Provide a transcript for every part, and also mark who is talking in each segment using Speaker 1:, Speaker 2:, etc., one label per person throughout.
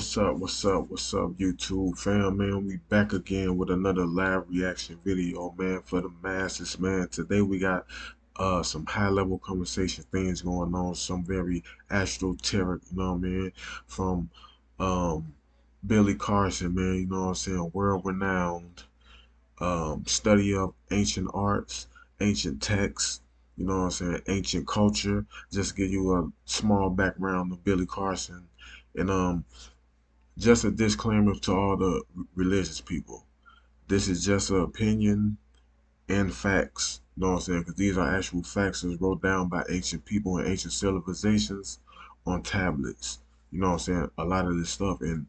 Speaker 1: What's up? What's up? What's up, YouTube fam, man? We back again with another live reaction video, man, for the masses, man. Today we got some high-level conversation things going on, some very esoteric, you know what I mean, from Billy Carson, man, you know what I'm saying, world-renowned study of ancient arts, ancient texts, you know what I'm saying, ancient culture. Just to give you a small background of Billy Carson. And just a disclaimer to all the religious people. This is just an opinion and facts. You know what I'm saying? Because these are actual facts that wrote down by ancient people and ancient civilizations on tablets. You know what I'm saying? A lot of this stuff. And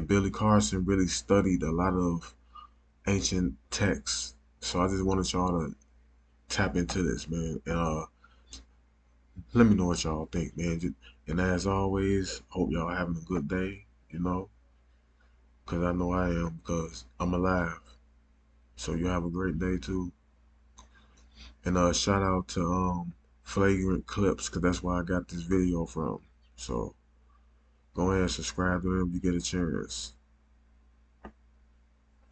Speaker 1: Billy Carson really studied a lot of ancient texts. So I just wanted y'all to tap into this, man. And let me know what y'all think, man. And as always, hope y'all having a good day. You know, because I know I am, because I'm alive. So you have a great day too. And shout out to Flagrant Clips, because that's where I got this video from. So go ahead and subscribe to them if you get a chance.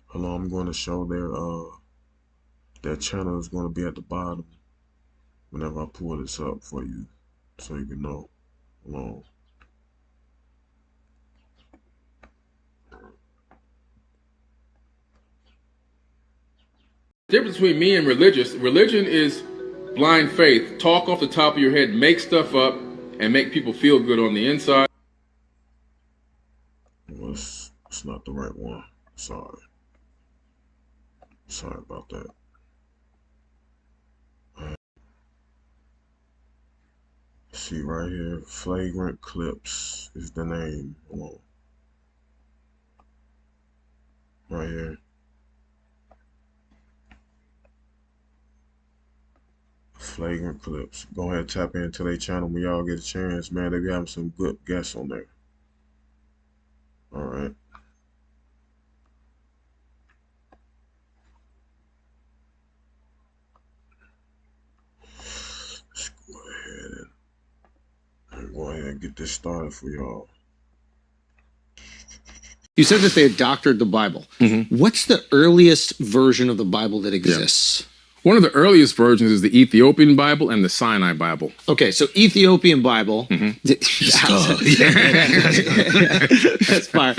Speaker 1: Hold on, I'm going to show their channel is going to be at the bottom whenever I pull this up for you, so you can know. Hold on.
Speaker 2: The difference between me and religion is blind faith. Talk off the top of your head, make stuff up, and make people feel good on the inside.
Speaker 1: Well, it's not the right one. Sorry about that. See right here, Flagrant Clips is the name. Hold on. Right here. Flagrant Clips. Go ahead and tap into their channel when y'all get a chance, man. They be having some good guests on there. Alright. Let's go ahead and get this started for y'all.
Speaker 3: You said that they had doctored the Bible. Mm-hmm. What's the earliest version of the Bible that exists?
Speaker 2: Yeah. One of the earliest versions is the Ethiopian Bible and the Sinai Bible.
Speaker 3: Okay, so Ethiopian Bible. Mm-hmm. That's fire.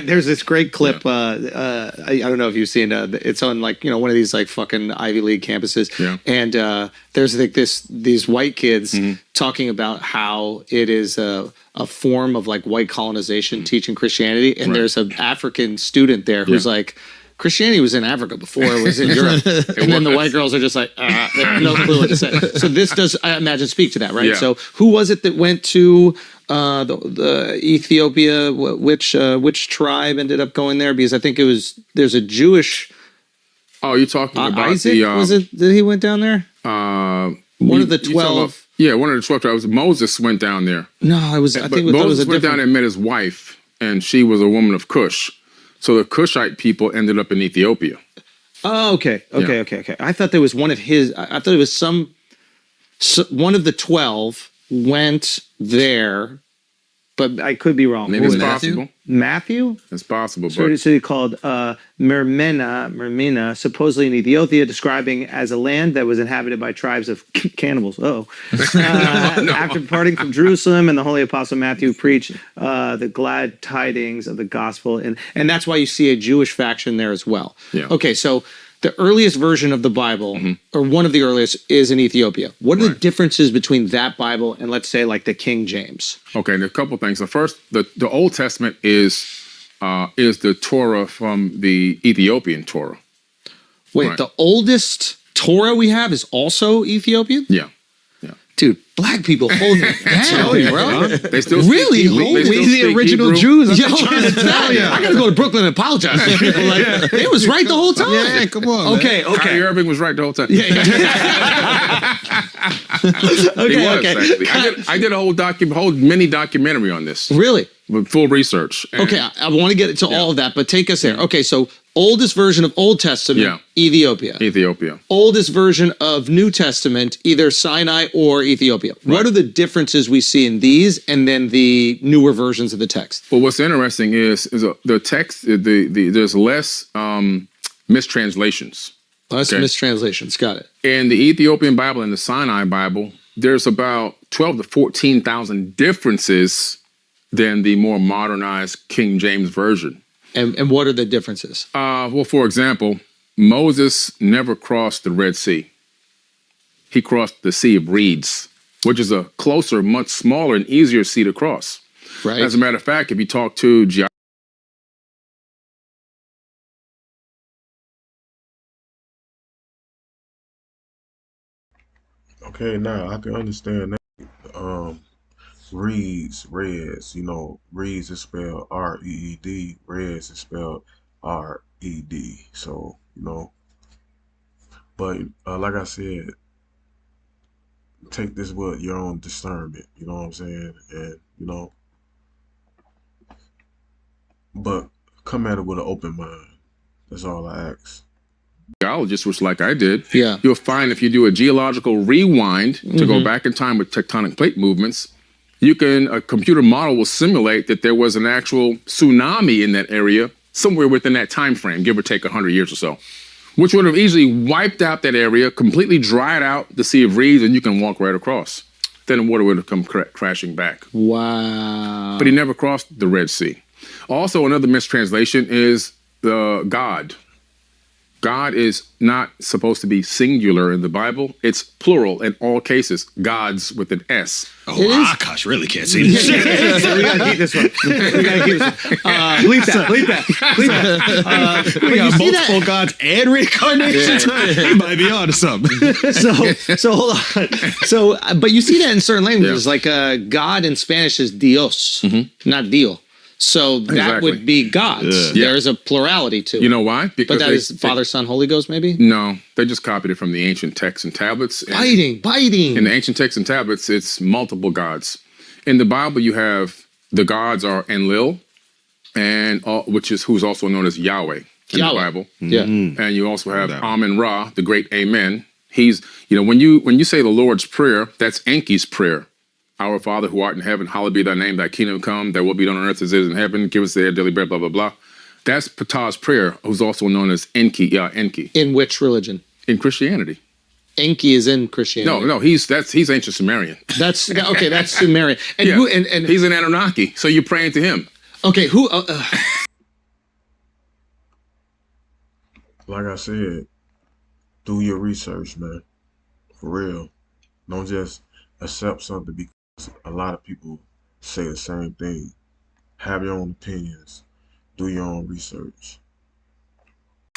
Speaker 3: There's this great clip. Yeah. I don't know if you've seen. It's on like one of these like fucking Ivy League campuses. Yeah. And there's like these white kids talking about how it is a form of like white colonization teaching Christianity, and there's an African student there who's like, Christianity was in Africa before it was in Europe. And then the white girls are just like, they have no clue what to say. So this does, I imagine, speak to that, right? Yeah. So who was it that went to the Ethiopia? Which tribe ended up going there? Because I think there's a Jewish...
Speaker 2: Oh, you're talking about
Speaker 3: Isaac? Was it that he went down there? One of the 12...
Speaker 2: Yeah, one of the 12 tribes. Moses went down there.
Speaker 3: No, I think
Speaker 2: Moses went down there and met his wife, and she was a woman of Cush. So the Cushite people ended up in Ethiopia.
Speaker 3: Oh, okay. I thought there was one of his. I thought it was one of the 12 went there, but I could be wrong.
Speaker 2: Maybe it's possible.
Speaker 3: Matthew?
Speaker 2: It's possible.
Speaker 3: So it's called Mermena, supposedly in Ethiopia, describing as a land that was inhabited by tribes of cannibals. After departing from Jerusalem, and the Holy Apostle Matthew preached the glad tidings of the gospel. And that's why you see a Jewish faction there as well. Yeah. Okay, so the earliest version of the Bible, or one of the earliest, is in Ethiopia. What are the differences between that Bible and, let's say, like the King James?
Speaker 2: Okay, there are a couple of things. The first, the Old Testament is the Torah from the Ethiopian Torah.
Speaker 3: Wait, the oldest Torah we have is also Ethiopian?
Speaker 2: Yeah.
Speaker 3: Dude, black people hold me down, bro.
Speaker 2: They still
Speaker 3: really hold me.
Speaker 2: The
Speaker 3: original Jews. I'm trying to tell you. I gotta go to Brooklyn and apologize to people. Like, they was right the whole time.
Speaker 4: Yeah, come on.
Speaker 3: Okay.
Speaker 2: Kyrie Irving was right the whole time.
Speaker 3: Yeah.
Speaker 2: He was actually. I did a whole mini documentary on this.
Speaker 3: Really?
Speaker 2: with full research.
Speaker 3: Okay, I want to get into all of that, but take us there. Okay, so oldest version of Old Testament, Ethiopia.
Speaker 2: Ethiopia.
Speaker 3: Oldest version of New Testament, either Sinai or Ethiopia. What are the differences we see in these and then the newer versions of the text?
Speaker 2: Well, what's interesting is the text, there's less mistranslations.
Speaker 3: Less mistranslations, got it.
Speaker 2: In the Ethiopian Bible and the Sinai Bible, there's about 12 to 14,000 differences than the more modernized King James Version.
Speaker 3: And what are the differences?
Speaker 2: Well, for example, Moses never crossed the Red Sea. He crossed the Sea of Reeds, which is a closer, much smaller and easier sea to cross.
Speaker 3: Right.
Speaker 2: As a matter of fact, if you talk to
Speaker 1: Okay, now I can understand that. Reds, you know, reeds is spelled R-E-E-D, reds is spelled R-E-D. So, you know, but like I said, take this with your own discernment, you know what I'm saying? And, you know, but come at it with an open mind. That's all I ask.
Speaker 2: Geologists, which like I did,
Speaker 3: Yeah.
Speaker 2: you'll find if you do a geological rewind to go back in time with tectonic plate movements, a computer model will simulate that there was an actual tsunami in that area somewhere within that time frame, give or take 100 years or so, which would have easily wiped out that area, completely dried out the Sea of Reeds, and you can walk right across. Then the water would have come crashing back.
Speaker 3: Wow.
Speaker 2: But he never crossed the Red Sea. Also, another mistranslation is God. God is not supposed to be singular in the Bible. It's plural in all cases. Gods with an S.
Speaker 4: Oh, Akash really can't see this.
Speaker 3: We gotta keep this one. We gotta keep this one. Bleep that.
Speaker 4: We got multiple gods and reincarnations. He might be on to something.
Speaker 3: So hold on. So, but you see that in certain languages, like God in Spanish is Dios, not Dio. So that would be gods.
Speaker 2: Yeah.
Speaker 3: There's a plurality to it.
Speaker 2: You know why?
Speaker 3: But that is Father, Son, Holy Ghost, maybe?
Speaker 2: No, they just copied it from the ancient texts and tablets.
Speaker 3: Biting.
Speaker 2: In the ancient texts and tablets, it's multiple gods. In the Bible, you have the gods are Enlil, and who's also known as Yahweh in the Bible.
Speaker 3: Yeah.
Speaker 2: And you also have Amen Ra, the great Amen. He's, when you say the Lord's Prayer, that's Enki's prayer. Our Father who art in heaven, hallowed be thy name, thy kingdom come, thy will be done on earth as it is in heaven. Give us our daily bread, blah, blah, blah. That's Ptah's prayer, who's also known as Enki. Enki.
Speaker 3: In which religion?
Speaker 2: In Christianity.
Speaker 3: Enki is in Christianity.
Speaker 2: No, he's ancient Sumerian.
Speaker 3: That's okay. That's Sumerian. And who? And
Speaker 2: he's an Anunnaki. So you're praying to him.
Speaker 3: Okay, who?
Speaker 1: Like I said, do your research, man. For real. Don't just accept something because a lot of people say the same thing. Have your own opinions. Do your own research.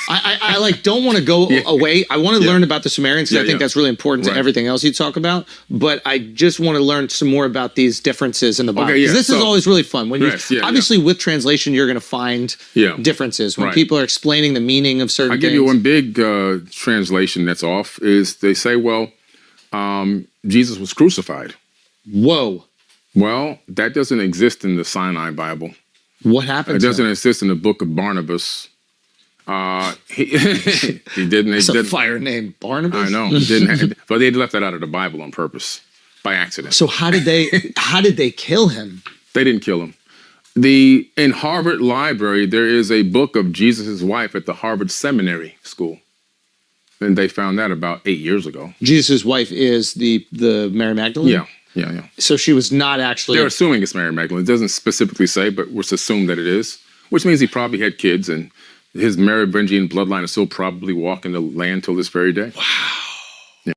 Speaker 3: I like don't want to go away. I want to learn about the Sumerians because I think that's really important to everything else you talk about. But I just want to learn some more about these differences in the Bible. Because this is always really fun. When you obviously with translation, you're going to find differences when people are explaining the meaning of certain things.
Speaker 2: I'll give you one big translation that's off. Is they say, well, Jesus was crucified.
Speaker 3: Whoa.
Speaker 2: Well, that doesn't exist in the Sinai Bible.
Speaker 3: What happened?
Speaker 2: It doesn't exist in the book of Barnabas. He didn't.
Speaker 3: It's a fire name, Barnabas.
Speaker 2: I know. He didn't. But they left that out of the Bible on purpose, by accident.
Speaker 3: So how did they kill him?
Speaker 2: They didn't kill him. In Harvard Library, there is a book of Jesus' wife at the Harvard Seminary School. And they found that about 8 years ago.
Speaker 3: Jesus' wife is the Mary Magdalene?
Speaker 2: Yeah.
Speaker 3: So she was not actually...
Speaker 2: They're assuming it's Mary Magdalene. It doesn't specifically say, but we're assumed that it is, which means he probably had kids, and his Merovingian bloodline is still probably walking the land till this very day.
Speaker 3: Wow.
Speaker 2: Yeah.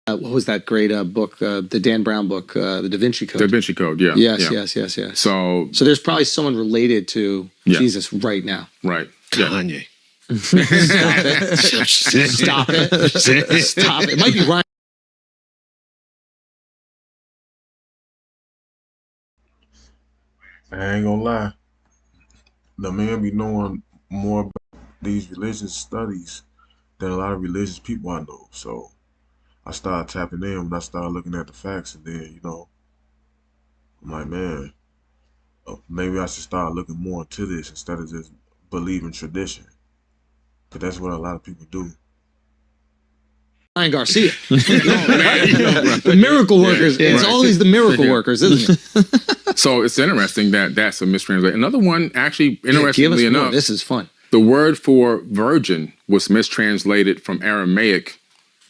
Speaker 3: What was that great book, the Dan Brown book, the Da Vinci Code?
Speaker 2: Da Vinci Code, yeah.
Speaker 3: Yes.
Speaker 2: So
Speaker 3: there's probably someone related to Jesus right now.
Speaker 2: Right.
Speaker 4: Kanye.
Speaker 3: Stop it. It might be Ryan.
Speaker 1: I ain't gonna lie. The man be knowing more about these religious studies than a lot of religious people I know. So I started tapping in when I started looking at the facts, and then, you know, I'm like, man, maybe I should start looking more into this instead of just believing tradition, because that's what a lot of people do.
Speaker 3: Ryan Garcia. The miracle workers.
Speaker 2: Yeah,
Speaker 3: it's
Speaker 2: right.
Speaker 3: always the miracle workers, isn't it?
Speaker 2: So it's interesting that that's a mistranslation. Another one, actually, interestingly enough,
Speaker 3: this is fun.
Speaker 2: the word for virgin was mistranslated from Aramaic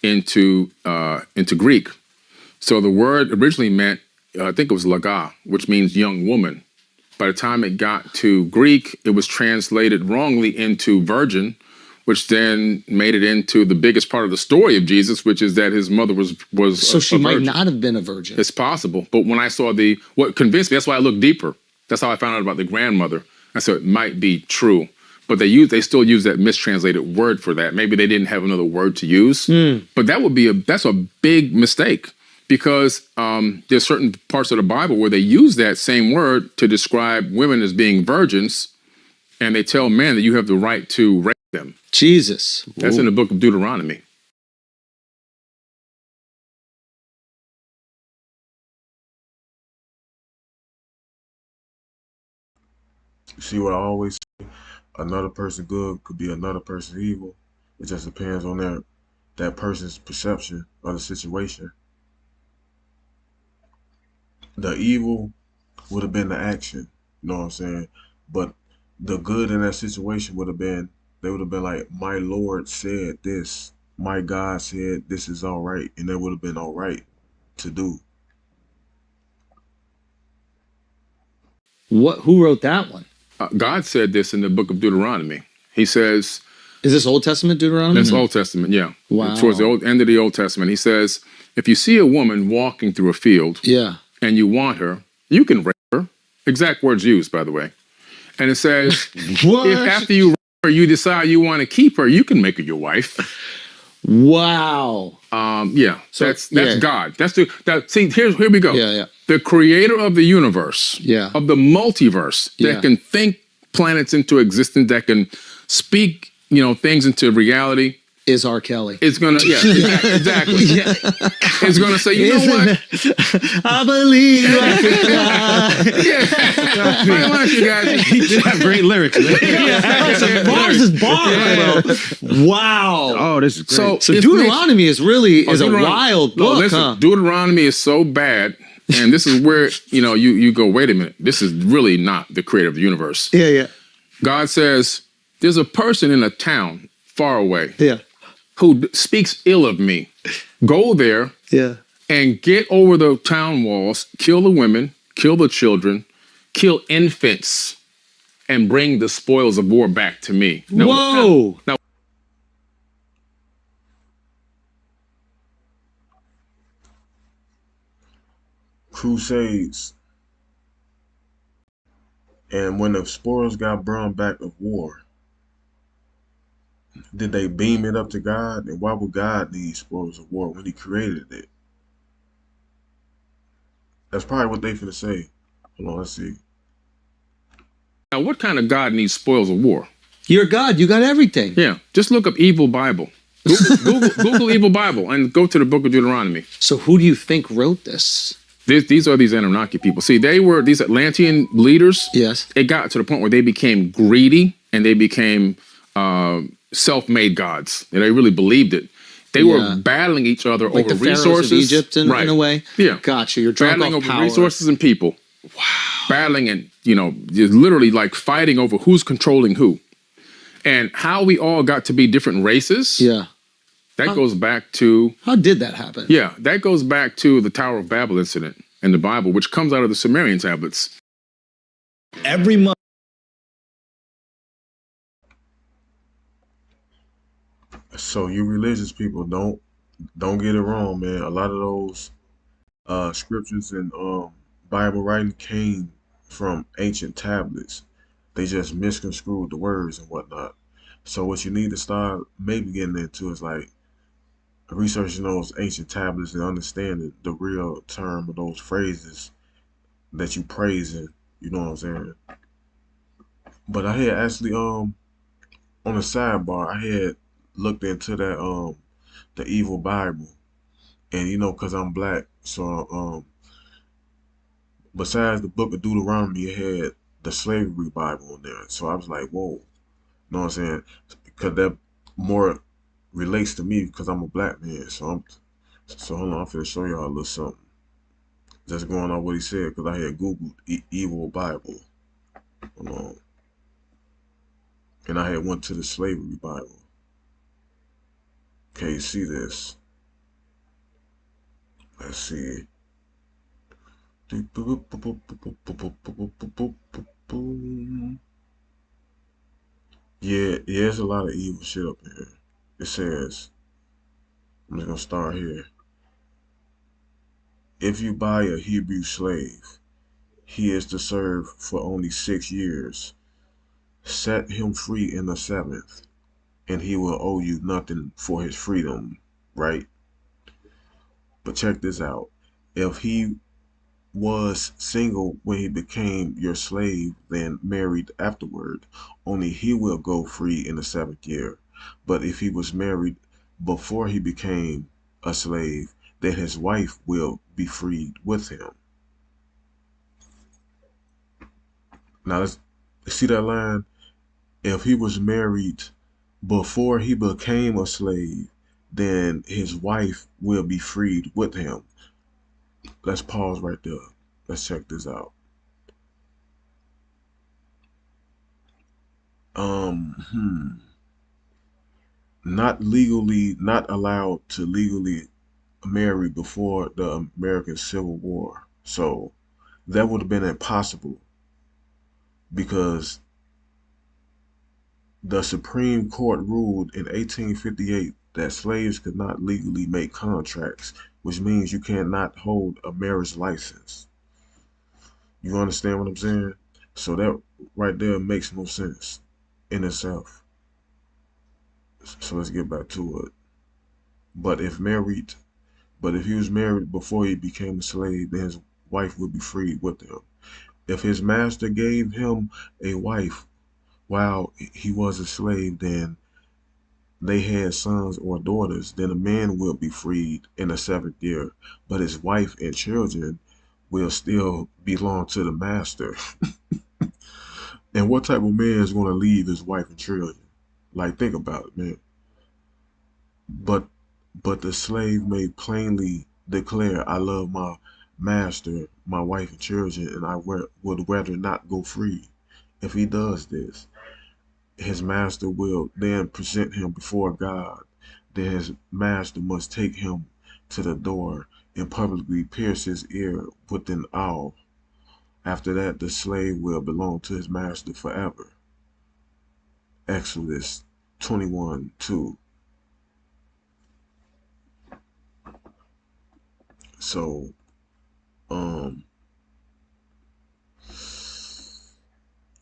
Speaker 2: into Greek. So the word originally meant, I think it was laga, which means young woman. By the time it got to Greek, it was translated wrongly into virgin, which then made it into the biggest part of the story of Jesus, which is that his mother was
Speaker 3: So she
Speaker 2: a
Speaker 3: might
Speaker 2: virgin.
Speaker 3: not have been a virgin.
Speaker 2: It's possible. But when I saw what convinced me, that's why I looked deeper. That's how I found out about the grandmother. I said it might be true. But they still use that mistranslated word for that. Maybe they didn't have another word to use. But that's a big mistake, because there's certain parts of the Bible where they use that same word to describe women as being virgins, and they tell men that you have the right to rape them.
Speaker 3: Jesus.
Speaker 2: That's in the book of Deuteronomy.
Speaker 1: You see what I always say? Another person good could be another person evil. It just depends on that person's perception of the situation. The evil would have been the action, you know what I'm saying? But the good in that situation would have been, they would have been like, my Lord said this, my God said this is all right, and that would have been all right to do.
Speaker 3: Who wrote that one?
Speaker 2: God said this in the book of Deuteronomy. He says,
Speaker 3: Is this Old Testament Deuteronomy?
Speaker 2: that's Old Testament, yeah.
Speaker 3: Wow.
Speaker 2: Towards the end of the Old Testament, he says, if you see a woman walking through a field
Speaker 3: Yeah.
Speaker 2: and you want her, you can rape her. Exact words used, by the way. And it says,
Speaker 3: What?
Speaker 2: if after you rape her, you decide you want to keep her, you can make her your wife.
Speaker 3: Wow.
Speaker 2: Yeah,
Speaker 3: So,
Speaker 2: that's
Speaker 3: yeah.
Speaker 2: God. See, here we go.
Speaker 3: Yeah.
Speaker 2: The creator of the universe,
Speaker 3: Yeah.
Speaker 2: of the multiverse,
Speaker 3: Yeah.
Speaker 2: that can think planets into existence, that can speak, things into reality.
Speaker 3: Is R. Kelly.
Speaker 2: It's gonna, exactly. It's gonna say, you know what?
Speaker 3: I believe I can fly.
Speaker 2: Why don't you guys?
Speaker 4: He did have great lyrics. Man.
Speaker 3: Bars is bars, bro. Wow.
Speaker 4: Oh, this is great.
Speaker 3: So Deuteronomy is really a wild book,
Speaker 2: Listen,
Speaker 3: huh?
Speaker 2: Deuteronomy is so bad, and this is where you go, wait a minute, this is really not the creator of the universe.
Speaker 3: Yeah.
Speaker 2: God says, there's a person in a town far away
Speaker 3: Yeah.
Speaker 2: who speaks ill of me. Go there
Speaker 3: Yeah.
Speaker 2: and get over the town walls, kill the women, kill the children, kill infants, and bring the spoils of war back to me.
Speaker 3: Whoa.
Speaker 2: Now,
Speaker 1: Crusades. And when the spoils got brought back of war, did they beam it up to God? And why would God need spoils of war when he created it? That's probably what they finna say. Hold on, let's see.
Speaker 2: now, what kind of God needs spoils of war?
Speaker 3: You're God. You got everything.
Speaker 2: Yeah, just look up Evil Bible. Google Evil Bible and go to the book of Deuteronomy.
Speaker 3: So who do you think wrote this?
Speaker 2: These are these Anunnaki people. See, they were these Atlantean leaders.
Speaker 3: Yes.
Speaker 2: It got to the point where they became greedy and they became self-made gods. And they really believed it. They were battling each other
Speaker 3: Like
Speaker 2: over
Speaker 3: the pharaohs
Speaker 2: resources.
Speaker 3: of Egypt in a way?
Speaker 2: Yeah.
Speaker 3: Gotcha. You're drunk
Speaker 2: Battling
Speaker 3: off
Speaker 2: over
Speaker 3: power.
Speaker 2: resources and people. Wow. Battling and, just literally like fighting over who's controlling who. And how we all got to be different races.
Speaker 3: Yeah.
Speaker 2: That goes back to...
Speaker 3: How did that happen?
Speaker 2: Yeah, that goes back to the Tower of Babel incident in the Bible, which comes out of the Sumerian tablets.
Speaker 4: Every month.
Speaker 1: So you religious people, don't get it wrong, man. A lot of those scriptures and Bible writing came from ancient tablets. They just misconstrued the words and whatnot. So what you need to start maybe getting into is like researching those ancient tablets and understanding the real term of those phrases that you praising. You know what I'm saying? But I had actually on a sidebar, I had looked into that the evil Bible, and you know, cause I'm black, so besides the book of Deuteronomy, it had the slavery Bible in there. So I was like, whoa, you know what I'm saying? Because that more relates to me because I'm a black man. So hold on, I'm finna show y'all a little something. Just going on what he said because I had Googled evil Bible. Hold on. And I had went to the slavery Bible. Okay, you see this? Let's see. Yeah, there's a lot of evil shit up here. It says, I'm just gonna start here. If you buy a Hebrew slave, he is to serve for only 6 years. Set him free in the seventh, and he will owe you nothing for his freedom, right? But check this out. If he was single when he became your slave, then married afterward, only he will go free in the 7th year. But if he was married before he became a slave, then his wife will be freed with him. Now let's see that line. If he was married before he became a slave, then his wife will be freed with him. Let's pause right there. Let's check this out. Not allowed to legally marry before the American Civil War. So that would have been impossible because the Supreme Court ruled in 1858 that slaves could not legally make contracts, which means you cannot hold a marriage license. You understand what I'm saying? So that right there makes no sense in itself. So let's get back to it. But if he was married before he became a slave, then his wife would be freed with him. If his master gave him a wife while he was a slave, then they had sons or daughters, then a man will be freed in the 7th year, but his wife and children will still belong to the master. And what type of man is going to leave his wife and children? Like, think about it, man. But the slave may plainly declare, I love my master, my wife and children, and I would rather not go free. If he does this, his master will then present him before God. Then his master must take him to the door and publicly pierce his ear with an awl. After that, the slave will belong to his master forever. Exodus 21:2. So,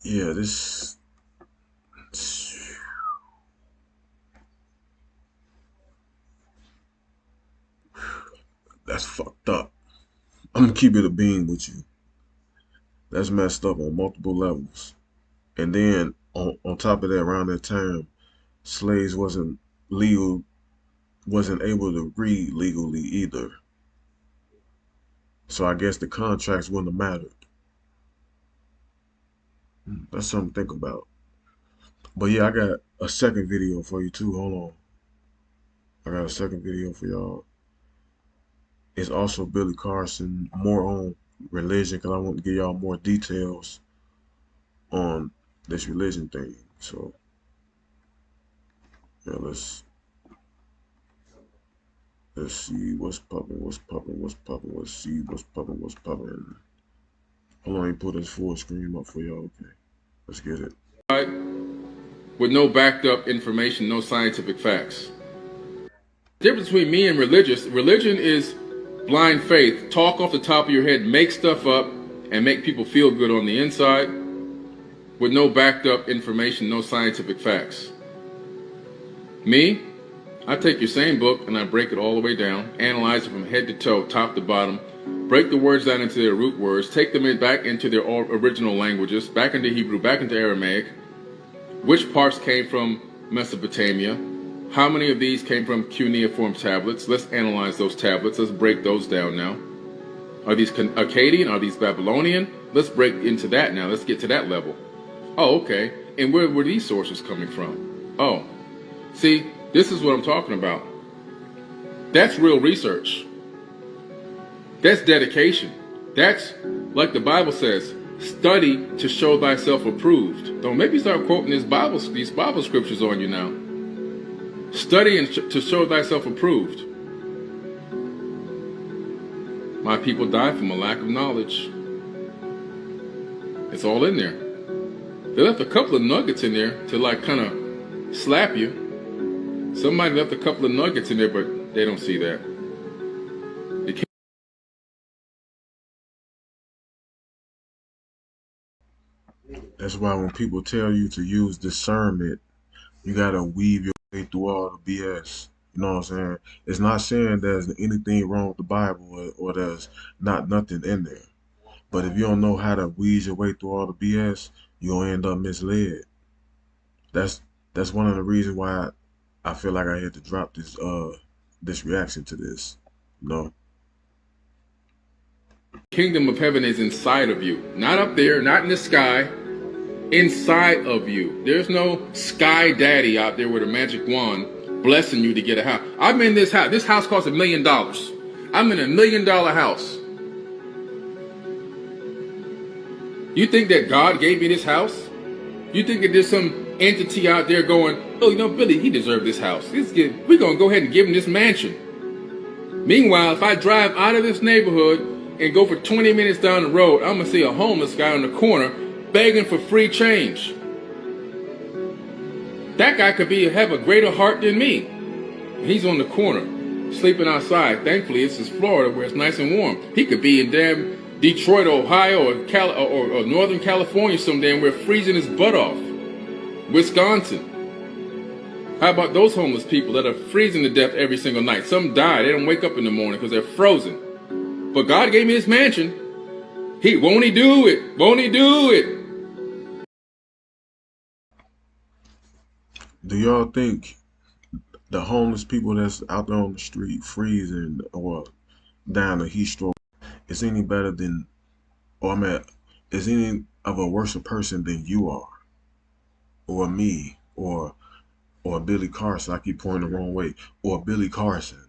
Speaker 1: yeah, that's fucked up. I'm gonna keep it a beam with you. That's messed up on multiple levels. And then on top of that, around that time, slaves wasn't able to read legally either. So I guess the contracts wouldn't have mattered. That's something to think about. But yeah, I got a second video for you too. Hold on. I got a second video for y'all. It's also Billy Carson, more on religion, because I want to give y'all more details on this religion thing. So yeah, let's see what's popping. Let's see what's popping. Hold on, let me put this full screen up for y'all. Okay, let's get it.
Speaker 2: With no backed up information, no scientific facts. The difference between me and religion is blind faith. Talk off the top of your head, make stuff up, and make people feel good on the inside. With no backed up information, no scientific facts. Me, I take your same book and I break it all the way down, analyze it from head to toe, top to bottom, break the words down into their root words, take them back into their original languages, back into Hebrew, back into Aramaic, which parts came from Mesopotamia, How many of these came from cuneiform tablets? Let's analyze those tablets. Let's break those down now. Are these Akkadian? Are these Babylonian? Let's break into that now. Let's get to that level. Oh, okay. And where were these sources coming from? Oh, see, this is what I'm talking about. That's real research. That's dedication. That's, like the Bible says, study to show thyself approved. Don't maybe start quoting these Bible scriptures on you now. Study and to show thyself approved. My people die from a lack of knowledge. It's all in there. They left a couple of nuggets in there to like kind of slap you. Somebody left a couple of nuggets in there, but they don't see that.
Speaker 1: That's why when people tell you to use discernment, you gotta weave your way through all the BS. You know what I'm saying? It's not saying there's anything wrong with the Bible or there's not nothing in there. But if you don't know how to weave your way through all the BS, you'll end up misled. That's one of the reasons why I feel like I had to drop this reaction to this. You know?
Speaker 2: Kingdom of heaven is inside of you. Not up there, not in the sky. Inside of you. There's no sky daddy out there with a magic wand blessing you to get a house. I'm in this house. This house costs $1 million. I'm in $1 million house. You think that God gave me this house? You think that there's some entity out there going, oh, you know, Billy, he deserved this house. We're going to go ahead and give him this mansion. Meanwhile, if I drive out of this neighborhood and go for 20 minutes down the road, I'm going to see a homeless guy on the corner begging for free change. That guy could have a greater heart than me. He's on the corner, sleeping outside. Thankfully, this is Florida where it's nice and warm. He could be in damn Detroit, Ohio, or Northern California someday where freezing his butt off. Wisconsin. How about those homeless people that are freezing to death every single night? Some die. They don't wake up in the morning because they're frozen. But God gave me this mansion. Won't he do it? Won't he do it?
Speaker 1: Do y'all think the homeless people that's out there on the street freezing or down a heat stroke is any better than, is any of a worse person than you are, or me, or Billy Carson? I keep pointing the wrong way, or Billy Carson.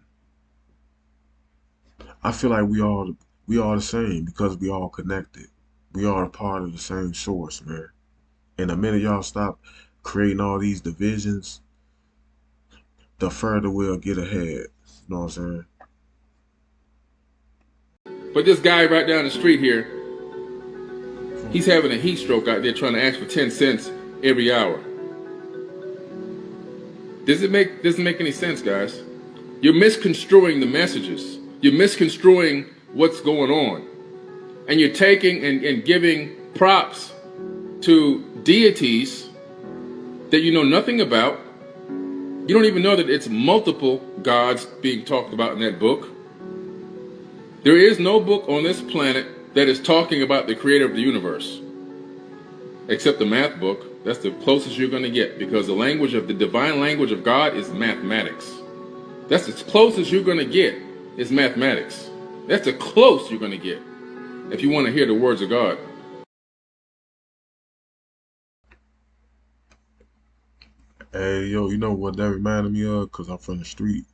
Speaker 1: I feel like we all the same because we all connected. We all a part of the same source, man. And the minute y'all stop creating all these divisions, the further we'll get ahead. You know what I'm
Speaker 2: saying? But this guy right down the street here, he's having a heat stroke out there trying to ask for 10 cents every hour. Doesn't make any sense, guys. You're misconstruing the messages. You're misconstruing what's going on. And you're taking and giving props to deities that you know nothing about. You don't even know that it's multiple gods being talked about in that book. There is no book on this planet that is talking about the creator of the universe, except the math book. That's the closest you're going to get, because the divine language of God is mathematics. That's as close as you're going to get is mathematics. That's the close you're going to get if you want to hear the words of God.
Speaker 1: Hey, yo, you know what that reminded me of? Because I'm from the street.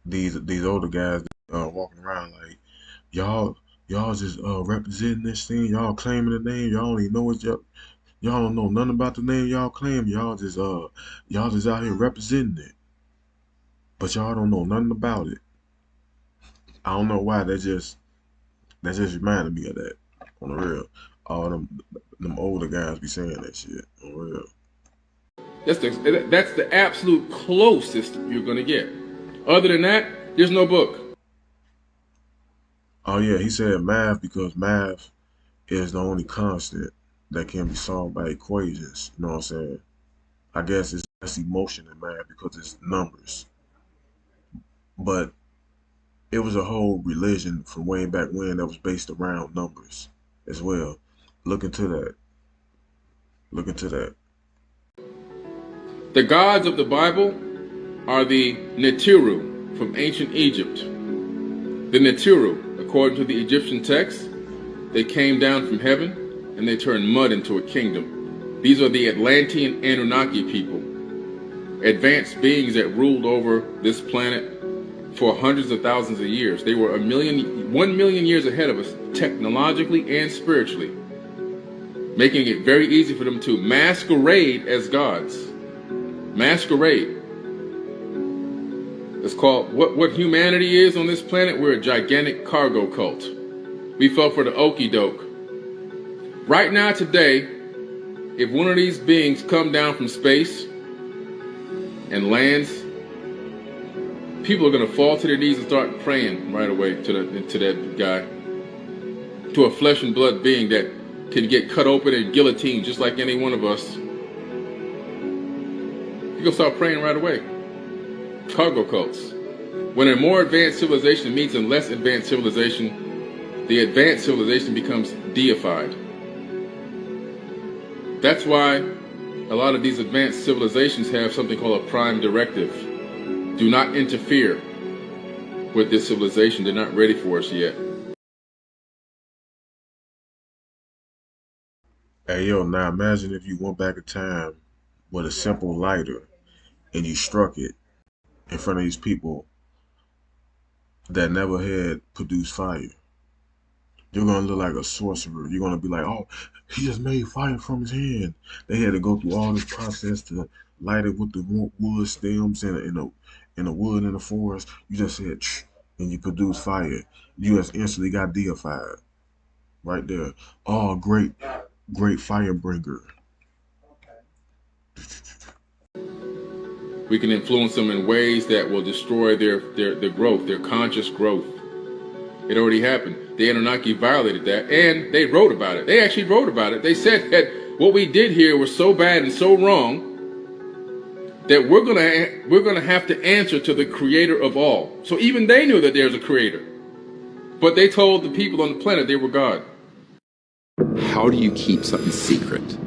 Speaker 1: These older guys walking around like, y'all just representing this thing. Y'all claiming the name. Y'all don't even know what y'all don't know nothing about the name y'all claim. Y'all just out here representing it. But y'all don't know nothing about it. I don't know why. That just reminded me of that. On the real. All them older guys be saying that shit. On the real.
Speaker 2: That's the absolute closest you're going to get. Other than that, there's no book.
Speaker 1: Oh, yeah, he said math because math is the only constant that can be solved by equations. You know what I'm saying? I guess it's less emotion in math because it's numbers. But it was a whole religion from way back when that was based around numbers as well. Look into that. Look into that.
Speaker 2: The gods of the Bible are the Netiru from ancient Egypt. The Netiru, according to the Egyptian text, they came down from heaven and they turned mud into a kingdom. These are the Atlantean Anunnaki people, advanced beings that ruled over this planet for hundreds of thousands of years. They were 1 million years ahead of us, technologically and spiritually, making it very easy for them to masquerade as gods. Masquerade. It's called, what humanity is on this planet, we're a gigantic cargo cult. We fell for the okie doke. Right now, today, if one of these beings come down from space and lands, people are going to fall to their knees and start praying right away to that guy, to a flesh and blood being that can get cut open and guillotined just like any one of us. You're going to start praying right away. Cargo cults. When a more advanced civilization meets a less advanced civilization, the advanced civilization becomes deified. That's why a lot of these advanced civilizations have something called a prime directive. Do not interfere with this civilization. They're not ready for us yet.
Speaker 1: Hey, yo, now imagine if you went back in time with a simple lighter and you struck it in front of these people that never had produced fire. You're going to look like a sorcerer. You're going to be like, oh, he just made fire from his hand. They had to go through all this process to light it with the wood stems and the wood in the forest. You just said, shh, and you produced fire. You just instantly got deified. Right there. Oh, great fire bringer.
Speaker 2: We can influence them in ways that will destroy their growth, their conscious growth. It already happened. The Anunnaki violated that, and they wrote about it. They actually wrote about it. They said that what we did here was so bad and so wrong that we're gonna have to answer to the creator of all. So even they knew that there's a creator, but they told the people on the planet they were God.
Speaker 5: How do you keep something secret?